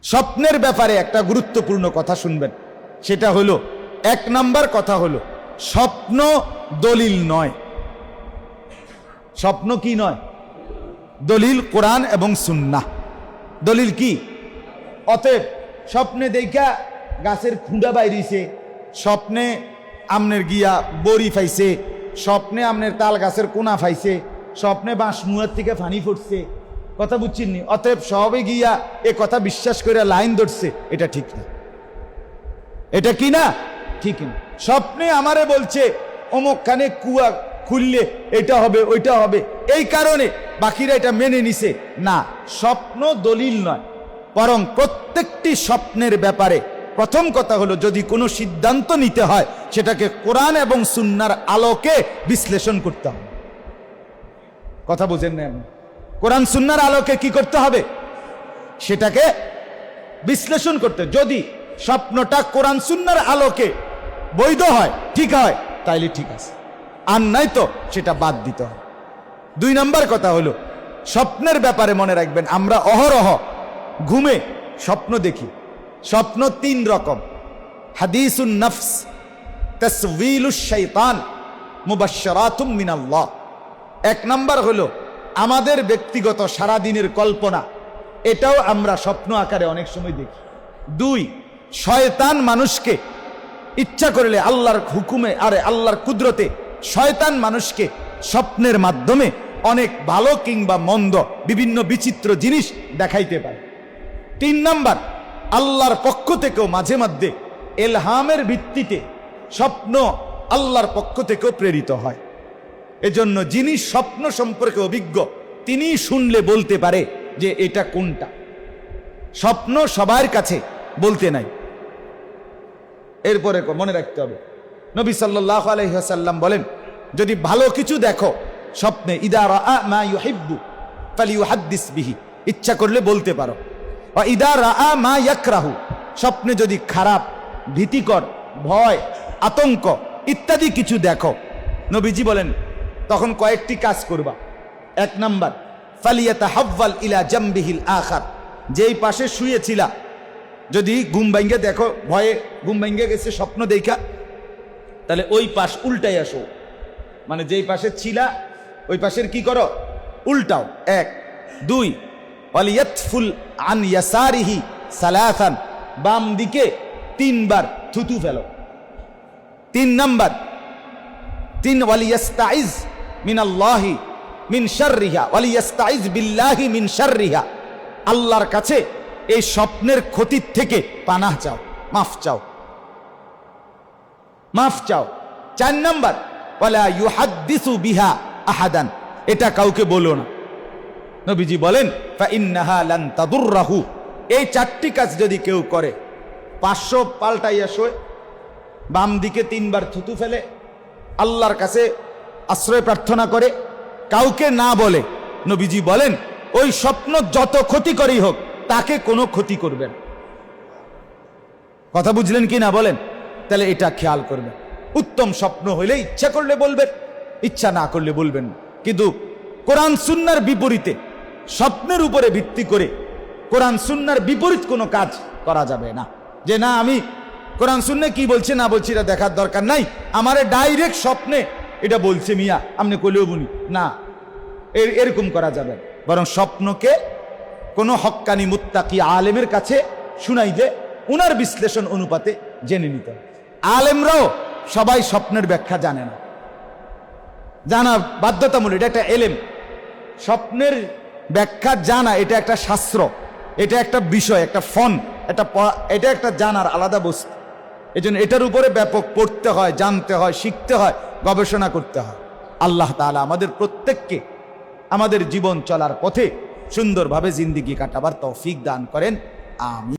স্বপ্নের ব্যাপারে একটা গুরুত্বপূর্ণ কথা শুনবেন, সেটা হলো 1 নাম্বার কথা হলো স্বপ্ন দলিল নয়। স্বপ্ন কি নয়? দলিল কোরআন এবং সুন্নাহ। দলিল কি? অতএব স্বপ্নে দেখা গাছের খুঁড়া বাইরিছে, স্বপ্নে আমনের গিয়া বড়ি ফাইছে, স্বপ্নে আমনের তাল গাছের কোনা ফাইছে, স্বপ্নে বাঁশ মুয়ার থেকে ফানি ফুটছে, কথা বুঝছেননি? অতএব সবে গিয়া এ কথা বিশ্বাস করে লাইন ধরছে, এটা ঠিক না। এটা কি না? ঠিক না। স্বপ্নে আমারে বলছে অমুক খানে কুয়া খুললে এটা হবে ওইটা হবে, এই কারণে বাকিরা এটা মেনে নিছে না। স্বপ্ন দলিল নয়, বরং প্রত্যেকটি স্বপ্নের ব্যাপারে প্রথম কথা হলো যদি কোনো সিদ্ধান্ত নিতে হয় সেটাকে কোরআন এবং সুন্নাহর আলোকে বিশ্লেষণ করতে হবে। কথা বুঝেন না? কোরআন সুন্নাহর আলোকে কি করতে হবে? সেটাকে বিশ্লেষণ করতে। যদি স্বপ্নটা কোরআন সুন্নাহর আলোকে বৈধ হয়, ঠিক হয়, তাইলে ঠিক আছে, আর নাই তো সেটা বাদ দিতে হবে। 2 নাম্বার কথা হলো স্বপ্নের ব্যাপারে মনে রাখবেন, আমরা অহরহ ঘুমে স্বপ্ন দেখি। স্বপ্ন 3 রকম: হাদিসুন নফস, তাসওয়িলুশ শাইতান, মুবাশশারাতুম মিনাল্লাহ। 1 নাম্বার হলো আমাদের ব্যক্তিগত সারাদিনের কল্পনা, এটাও আমরা স্বপ্ন আকারে অনেক সময় দেখি। 2, শয়তান মানুষকে ইচ্ছা করলে আল্লাহর হুকুমে আরে আল্লাহর কুদরতে শয়তান মানুষকে স্বপ্নের মাধ্যমে অনেক ভালো কিংবা মন্দ বিভিন্ন বিচিত্র জিনিস দেখাইতে পারে। 3 নাম্বার, আল্লাহর পক্ষ থেকেও মাঝে মধ্যে এলহামের ভিত্তিতে স্বপ্ন আল্লাহর পক্ষ থেকেও প্রেরিত হয়। এজন্য যিনি স্বপ্ন সম্পর্কে অভিজ্ঞ তিনি শুনলে বলতে পারে যে এটা কোনটা। স্বপ্ন সবার কাছে বলতে নাই। এরপরে মনে রাখতে হবে, নবী সাল্লাল্লাহু আলাইহি ওয়াসাল্লাম বলেন, যদি ভালো কিছু দেখো স্বপ্নে, ইদা রাআ মা ইউহিব্বু ফালিইউহাদ্দিস বিহি, ইচ্ছা করলে বলতে পারো। ওয়া ইদা রাআ মা ইয়াকরাহু, স্বপ্নে যদি খারাপ, ভীতিকর, ভয়, আতঙ্ক ইত্যাদি কিছু দেখো, নবীজি বলেন তখন কয়েকটি কাজ করবা। 1 নাম্বার, ফালিয়াতাহাওয়াল ইলা জামবিহিল আখার, যেই পাশে শুয়েছিলা যদি ঘুম ভাঙ্গে দেখো, ভয়ে ঘুম ভাঙ্গে গেছে স্বপ্ন দেখা, তাহলে ওই পাশ উল্টাই আসো। মানে যেই পাশে ছিলা ওই পাশের কি করো? উল্টাও। 1। 2, ওয়ালিয়াতফুল আন ইয়াসারিহি সালাসান, বাম দিকে 3 বার থুতু ফেলো। 3 নাম্বার, 3 ওয়ালিয়াস্তাইজ মিনাল্লাহি মিন শাররিহা ওয়ালিয়াস্তাইজ বিল্লাহি মিন শাররিহা, আল্লাহর কাছে এই স্বপ্নের ক্ষতির থেকে পানাহ চাও, মাফ চাও, মাফ চাও। 4 নাম্বার, ওয়ালা ইউহাদ্দিসু বিহা আহাদান, এটা কাউকে বলো না। নবীজি বলেন ফা ইন্নাহা লান তাদুররাহু, এই 4টি কাজ যদি কেউ করে, 500 পাল্টাইয়া শোয়, বাম দিকে 3 বার থুতু ফেলে, আল্লাহর কাছে আশ্রয় প্রার্থনা করে, কাউকে না বলে, নবীজি বলেন ওই স্বপ্ন যত ক্ষতি করেই হোক তাকে কোনো ক্ষতি করবেন। কথা বুঝলেন কি না বলেন? তাহলে এটা খেয়াল করবেন। উত্তম স্বপ্ন হইলে ইচ্ছা করলে বলবেন, ইচ্ছা না করলে বলবেন। কিন্তু কোরআন সুন্নাহর বিপরীতে, স্বপ্নের উপরে ভিত্তি করে কোরআন সুন্নাহর বিপরীত কোনো কাজ করা যাবে না। যে না আমি কোরআন সুন্নাহ কি বলছে না বলছে এটা দেখার দরকার নাই, আমারে ডাইরেক্ট স্বপ্নে এটা বলছে মিয়া আপনি কইলেও বলি না, এরকম করা যাবে। বরং স্বপ্নকে কোনো হক্কানি মুত্তাকি আলেমের কাছে শুনাই যে উনার বিশ্লেষণ অনুপাতে জেনে নিতে হবে। আলেমরাও সবাই স্বপ্নের ব্যাখ্যা জানে না, জানা বাধ্যতামূলক, এটা একটা এলেম। স্বপ্নের ব্যাখ্যা জানা এটা একটা শাস্ত্র, এটা একটা বিষয়, একটা ফন, এটা একটা জানার আলাদা বস্তু। এই জন্য এটার উপরে ব্যাপক পড়তে হয়, জানতে হয়, শিখতে হয়, গবেষণা করতে হয়। আল্লাহ তাআলা আমাদের প্রত্যেককে আমাদের জীবন চলার পথে সুন্দরভাবে জিন্দেগি কাটাবার তৌফিক দান করেন। আমিন।